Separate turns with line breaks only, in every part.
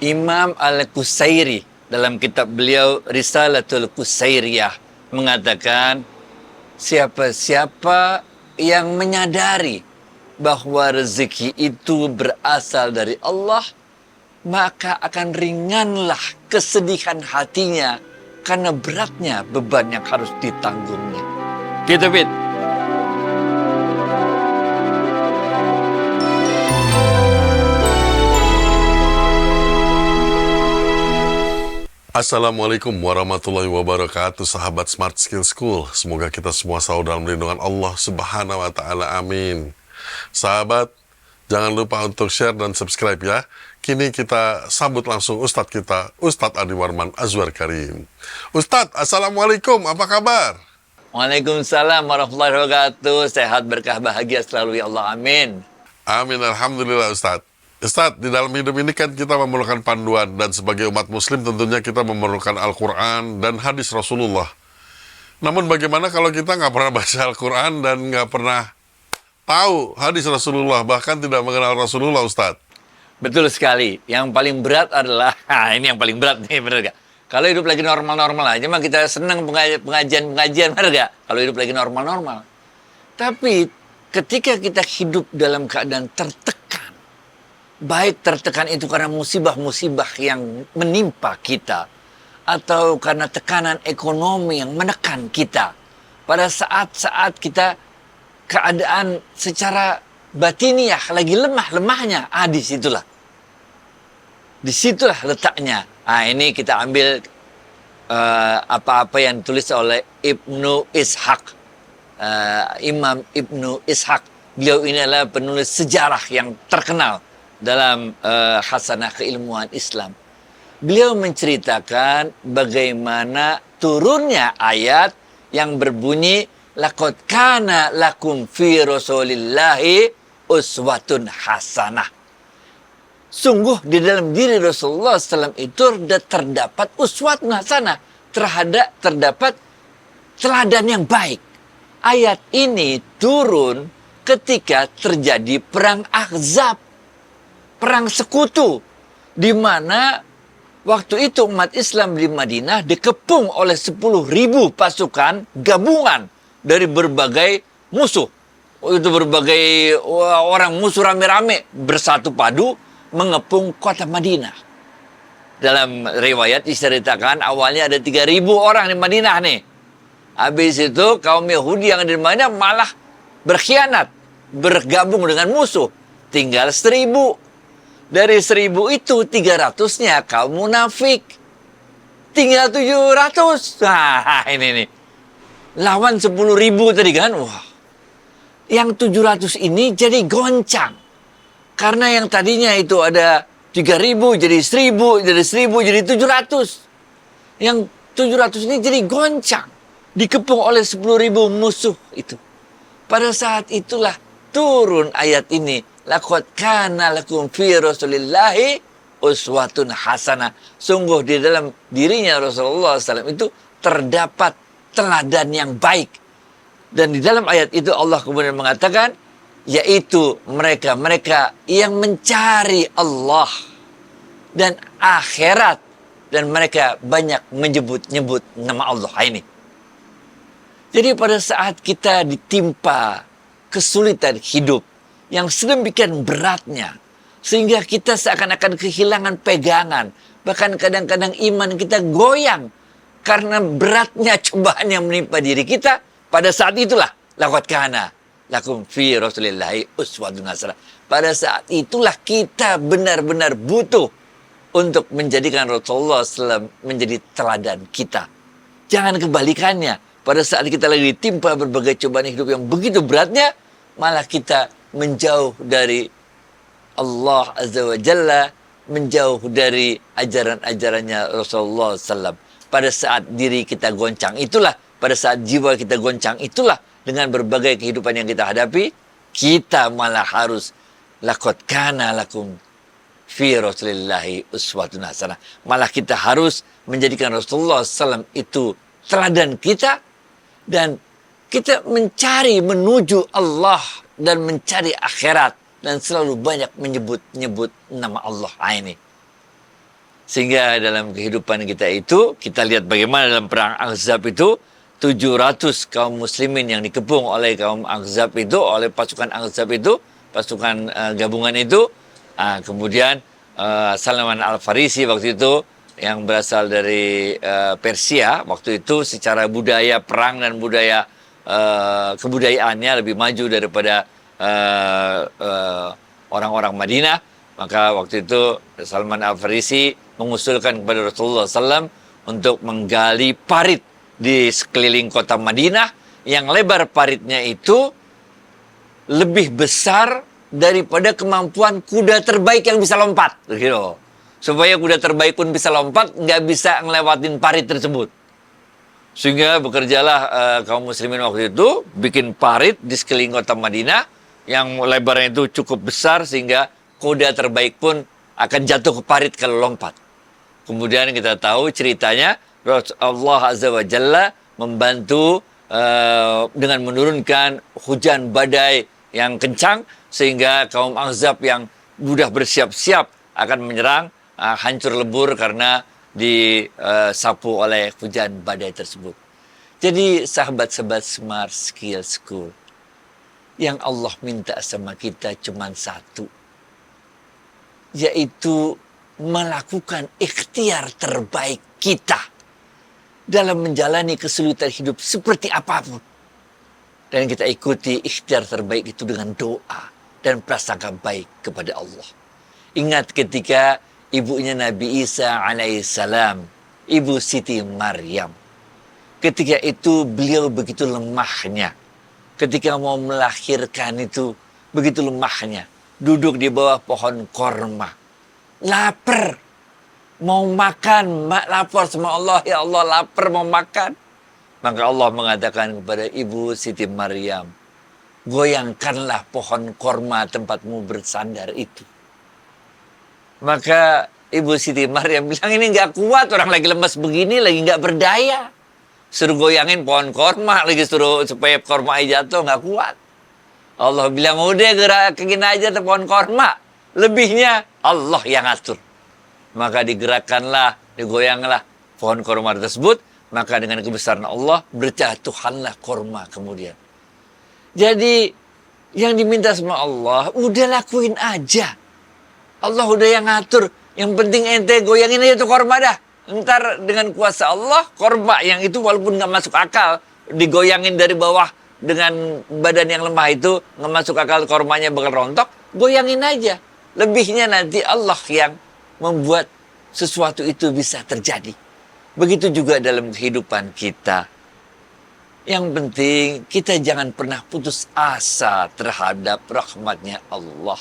Imam Al-Qusairi dalam kitab beliau Risalatul Qusairiyah mengatakan, siapa-siapa yang menyadari bahwa rezeki itu berasal dari Allah, maka akan ringanlah kesedihan hatinya karena beratnya beban yang harus ditanggungnya. Gitu, Fit.
Assalamualaikum warahmatullahi wabarakatuh, sahabat Smart Skill School. Semoga kita semua selalu dalam lindungan Allah Subhanahu wa Ta'ala. Amin. Sahabat, jangan lupa untuk share dan subscribe ya. Kini kita sambut langsung Ustadz kita, Ustadz Adi Warman Azwar Karim. Ustadz, Assalamualaikum, apa kabar?
Waalaikumsalam warahmatullahi wabarakatuh. Sehat, berkah, bahagia selalu ya Allah. Amin.
Amin, Alhamdulillah Ustadz. Ustadz, di dalam hidup ini kan kita memerlukan panduan, dan sebagai umat muslim tentunya kita memerlukan Al-Quran dan hadis Rasulullah. Namun bagaimana kalau kita nggak pernah baca Al-Quran dan nggak pernah tahu hadis Rasulullah, bahkan tidak mengenal Rasulullah, Ustadz?
Betul sekali. Yang paling berat adalah, ini yang paling berat nih, bener gak? Kalau hidup lagi normal-normal aja, mah kita senang pengajian-pengajian, bener gak? Kalau hidup lagi normal-normal. Tapi ketika kita hidup dalam keadaan tertekan, baik tertekan itu karena musibah-musibah yang menimpa kita, atau karena tekanan ekonomi yang menekan kita, pada saat-saat kita keadaan secara batiniah lagi lemah-lemahnya, disitulah letaknya. Ini kita ambil apa-apa yang ditulis oleh Ibnu Ishaq, Imam Ibnu Ishaq. Beliau ini adalah penulis sejarah yang terkenal dalam khasanah keilmuan Islam. Beliau menceritakan bagaimana turunnya ayat yang berbunyi, laqad kana lakum fi rasulillahi uswatun hasanah. Sungguh di dalam diri Rasulullah SAW itu terdapat uswatun hasanah, terdapat teladan yang baik. Ayat ini turun ketika terjadi perang Ahzab, perang sekutu, di mana waktu itu umat Islam di Madinah dikepung oleh 10.000 pasukan gabungan dari berbagai musuh. Itu berbagai orang musuh rame-rame bersatu padu mengepung kota Madinah. Dalam riwayat diceritakan awalnya ada 3.000 orang di Madinah nih. Habis itu kaum Yahudi yang ada di Madinah malah berkhianat, bergabung dengan musuh. Tinggal 1.000. Dari 1.000 itu 300-nya kaum munafik. Tinggal 700. Nah, ini nih. Lawan 10.000 tadi kan. Wah. Yang 700 ini jadi goncang. Karena yang tadinya itu ada 3.000 jadi 1.000, jadi 1.000 jadi 700. Yang 700 ini jadi goncang. Dikepung oleh 10.000 musuh itu. Pada saat itulah turun ayat ini. Laqad kana lakum fi rasulillahi uswatun hasanah. Sungguh di dalam dirinya Rasulullah SAW itu terdapat teladan yang baik. Dan di dalam ayat itu Allah kemudian mengatakan, yaitu mereka yang mencari Allah dan akhirat, dan mereka banyak menyebut-nyebut nama Allah ini. Jadi pada saat kita ditimpa kesulitan hidup yang sedemikian beratnya, sehingga kita seakan-akan kehilangan pegangan, bahkan kadang-kadang iman kita goyang karena beratnya cobaan yang menimpa diri kita, pada saat itulah laqad kana lakum fi rasulillahi uswatun hasanah. Pada saat itulah kita benar-benar butuh untuk menjadikan Rasulullah SAW menjadi teladan kita. Jangan kebalikannya. Pada saat kita lagi ditimpa berbagai cobaan hidup yang begitu beratnya, malah kita menjauh dari Allah Azza wa Jalla, menjauh dari ajaran-ajarannya Rasulullah SAW. Pada saat diri kita goncang itulah, pada saat jiwa kita goncang itulah, dengan berbagai kehidupan yang kita hadapi, kita malah harus laqad kana lakum fi rasulillahi uswatun hasanah. Malah kita harus menjadikan Rasulullah SAW itu teladan kita, dan kita mencari menuju Allah dan mencari akhirat, dan selalu banyak menyebut-nyebut nama Allah ini. Sehingga dalam kehidupan kita itu, kita lihat bagaimana dalam perang Ahzab itu, 700 kaum muslimin yang dikepung oleh kaum Ahzab itu, oleh pasukan Ahzab itu, pasukan gabungan itu. Kemudian Salman Al-Farisi waktu itu, yang berasal dari Persia, waktu itu secara budaya perang dan budaya kebudayaannya lebih maju daripada orang-orang Madinah. Maka waktu itu Salman Al-Farisi mengusulkan kepada Rasulullah SAW untuk menggali parit di sekeliling kota Madinah yang lebar paritnya itu lebih besar daripada kemampuan kuda terbaik yang bisa lompat, gitu. Supaya kuda terbaik pun bisa lompat, nggak bisa ngelewatin parit tersebut. Sehingga bekerjalah kaum muslimin waktu itu bikin parit di sekeliling kota Madinah yang lebarnya itu cukup besar sehingga kuda terbaik pun akan jatuh ke parit kalau lompat. Kemudian kita tahu ceritanya Allah Azza wa Jalla membantu dengan menurunkan hujan badai yang kencang sehingga kaum Ahzab yang sudah bersiap-siap akan menyerang hancur lebur karena disapu oleh hujan badai tersebut. Jadi sahabat-sahabat Smart Skill School, yang Allah minta sama kita cuma satu, yaitu melakukan ikhtiar terbaik kita dalam menjalani kesulitan hidup seperti apapun. Dan kita ikuti ikhtiar terbaik itu dengan doa dan prasangka baik kepada Allah. Ingat ketika ibunya Nabi Isa alaihissalam, Ibu Siti Maryam, ketika itu beliau begitu lemahnya. Ketika mau melahirkan itu begitu lemahnya. Duduk di bawah pohon korma. Lapar. Mau makan. Lapor sama Allah. Ya Allah, lapar mau makan. Maka Allah mengatakan kepada Ibu Siti Maryam, goyangkanlah pohon korma tempatmu bersandar itu. Maka Ibu Siti Maryam bilang, ini nggak kuat. Orang lagi lemas begini, lagi nggak berdaya. Suruh goyangin pohon korma, lagi suruh supaya korma jatuh, nggak kuat. Allah bilang, udah gerakin aja tuh pohon korma. Lebihnya Allah yang atur. Maka digerakkanlah, digoyanglah pohon korma tersebut. Maka dengan kebesaran Allah, berjatuhanlah korma kemudian. Jadi, yang diminta sama Allah, udah lakuin aja. Allah udah yang ngatur. Yang penting ente goyangin aja tuh korma dah. Ntar dengan kuasa Allah, korma yang itu walaupun nggak masuk akal, digoyangin dari bawah dengan badan yang lemah itu, nggak masuk akal, kormanya bakal rontok, goyangin aja. Lebihnya nanti Allah yang membuat sesuatu itu bisa terjadi. Begitu juga dalam kehidupan kita. Yang penting kita jangan pernah putus asa terhadap rahmatnya Allah.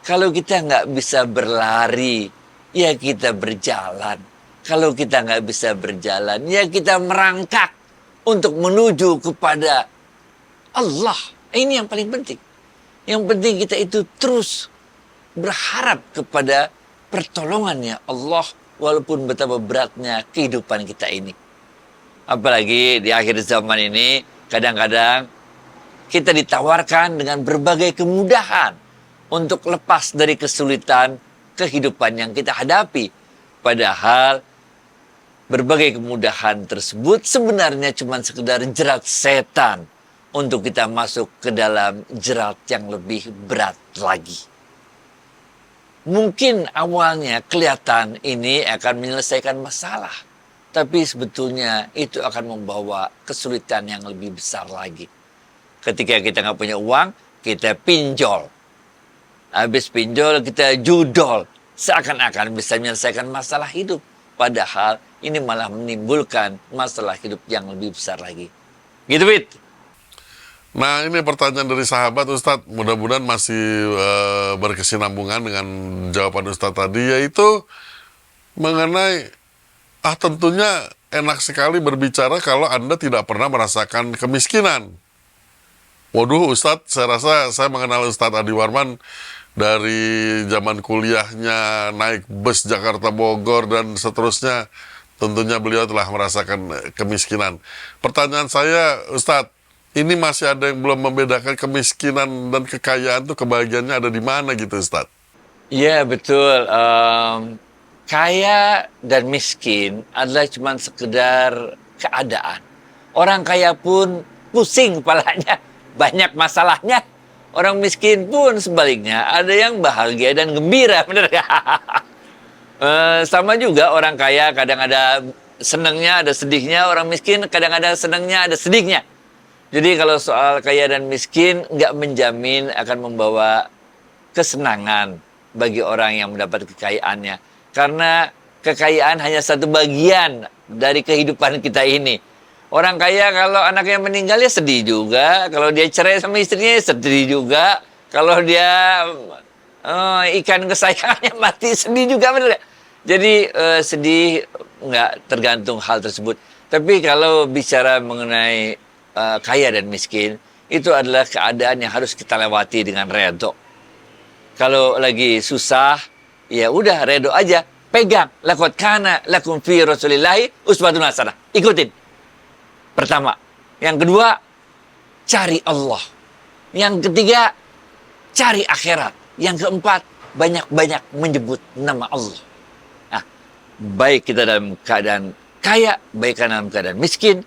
Kalau kita nggak bisa berlari, ya kita berjalan. Kalau kita nggak bisa berjalan, ya kita merangkak untuk menuju kepada Allah. Ini yang paling penting. Yang penting kita itu terus berharap kepada pertolongannya Allah, walaupun betapa beratnya kehidupan kita ini. Apalagi di akhir zaman ini, kadang-kadang kita ditawarkan dengan berbagai kemudahan untuk lepas dari kesulitan kehidupan yang kita hadapi. Padahal berbagai kemudahan tersebut sebenarnya cuma sekedar jerat setan untuk kita masuk ke dalam jerat yang lebih berat lagi. Mungkin awalnya kelihatan ini akan menyelesaikan masalah, tapi sebetulnya itu akan membawa kesulitan yang lebih besar lagi. Ketika kita nggak punya uang, kita pinjol. Habis pinjol, kita judol. Seakan-akan bisa menyelesaikan masalah hidup. Padahal ini malah menimbulkan masalah hidup yang lebih besar lagi. Gitu, Wit.
Nah, ini pertanyaan dari sahabat Ustadz, mudah-mudahan masih berkesinambungan dengan jawaban Ustadz tadi, yaitu mengenai tentunya enak sekali berbicara kalau Anda tidak pernah merasakan kemiskinan. Waduh Ustadz, saya rasa saya mengenal Ustadz Adi Warman dari zaman kuliahnya naik bus Jakarta Bogor dan seterusnya. Tentunya beliau telah merasakan kemiskinan. Pertanyaan saya, Ustadz, ini masih ada yang belum membedakan kemiskinan dan kekayaan tuh kebahagiaannya ada di mana gitu, Ustadz?
Iya, betul. kaya dan miskin adalah cuma sekedar keadaan. Orang kaya pun pusing kepalanya, banyak masalahnya. Orang miskin pun sebaliknya, ada yang bahagia dan gembira, benar nggak? Sama juga orang kaya kadang ada senangnya, ada sedihnya. Orang miskin kadang ada senangnya, ada sedihnya. Jadi kalau soal kaya dan miskin nggak menjamin akan membawa kesenangan bagi orang yang mendapat kekayaannya. Karena kekayaan hanya satu bagian dari kehidupan kita ini. Orang kaya kalau anaknya meninggal ya sedih juga. Kalau dia cerai sama istrinya ya sedih juga. Kalau dia ikan kesayangannya mati sedih juga, benar nggak? Jadi sedih nggak tergantung hal tersebut. Tapi kalau bicara mengenai kaya dan miskin, itu adalah keadaan yang harus kita lewati dengan redho. Kalau lagi susah, ya udah redho aja, pegang. Laqad kana lakum fi rasulillahi uswatun hasanah. Ikutin. Pertama. Yang kedua, cari Allah. Yang ketiga, cari akhirat. Yang keempat, banyak-banyak menyebut nama Allah. Nah, baik kita dalam keadaan kaya, baik dalam keadaan miskin,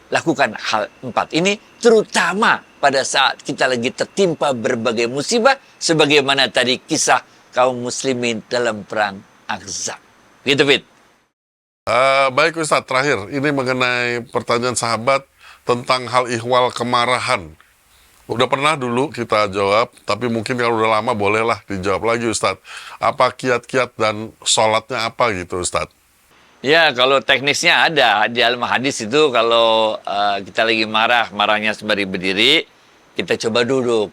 lakukan hal empat ini, terutama pada saat kita lagi tertimpa berbagai musibah, sebagaimana tadi kisah kaum muslimin dalam perang Ahzab. Gitu, Fit.
Baik Ustadz, terakhir ini mengenai pertanyaan sahabat tentang hal ihwal kemarahan. Udah pernah dulu kita jawab, tapi mungkin kalau udah lama bolehlah dijawab lagi Ustadz. Apa kiat-kiat dan sholatnya apa gitu Ustadz?
Ya, kalau teknisnya ada. Di dalam hadis itu kalau kita lagi marahnya sembari berdiri, kita coba duduk.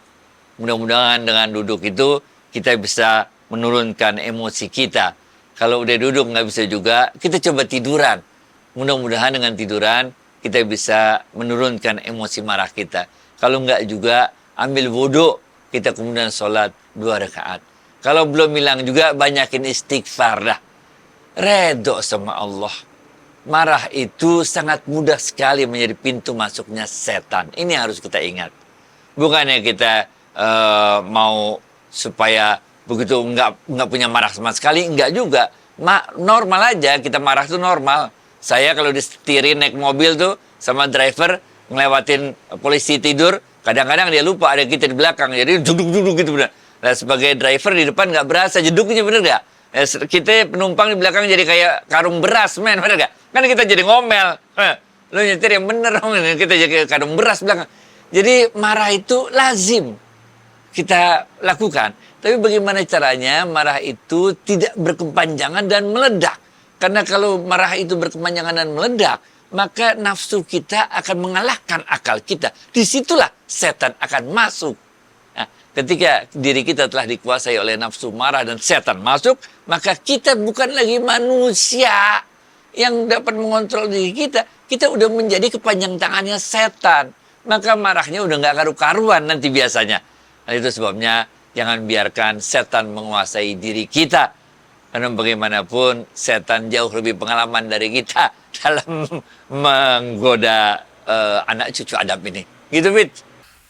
Mudah-mudahan dengan duduk itu kita bisa menurunkan emosi kita. Kalau udah duduk nggak bisa juga, kita coba tiduran. Mudah-mudahan dengan tiduran kita bisa menurunkan emosi marah kita. Kalau nggak juga, ambil wudhu, kita kemudian sholat 2 rakaat. Kalau belum hilang juga, banyakin istighfar dah. Redho sama Allah. Marah itu sangat mudah sekali menjadi pintu masuknya setan. Ini harus kita ingat. Bukannya kita mau supaya begitu nggak punya marah sama sekali, enggak juga. Normal aja, kita marah itu normal. Saya kalau disetirin naik mobil tuh sama driver ngelewatin polisi tidur, kadang-kadang dia lupa ada kita di belakang, jadi duduk-duduk gitu bener. Nah, sebagai driver di depan nggak berasa jeduknya, bener nggak? Kita penumpang di belakang jadi kayak karung beras, men, bener nggak? Kan kita jadi ngomel. Lo nyetir yang bener, kita jadi karung beras belakang. Jadi marah itu lazim kita lakukan. Tapi bagaimana caranya marah itu tidak berkepanjangan dan meledak? Karena kalau marah itu berkepanjangan dan meledak, maka nafsu kita akan mengalahkan akal kita. Disitulah setan akan masuk. Nah, ketika diri kita telah dikuasai oleh nafsu marah dan setan masuk, maka kita bukan lagi manusia yang dapat mengontrol diri kita. Kita udah menjadi kepanjang tangannya setan. Maka marahnya udah nggak karu-karuan nanti biasanya. Nah, itu sebabnya jangan biarkan setan menguasai diri kita. Karena bagaimanapun setan jauh lebih pengalaman dari kita dalam menggoda anak cucu Adam ini. Gitu, Fit.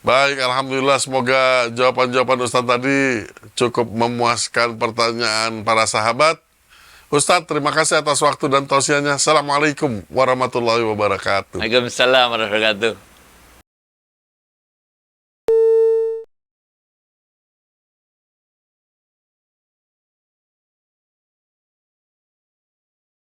Baik, Alhamdulillah semoga jawaban-jawaban Ustadz tadi cukup memuaskan pertanyaan para sahabat. Ustadz, terima kasih atas waktu dan tausiahnya. Assalamualaikum warahmatullahi wabarakatuh.
Waalaikumsalam warahmatullahi wabarakatuh.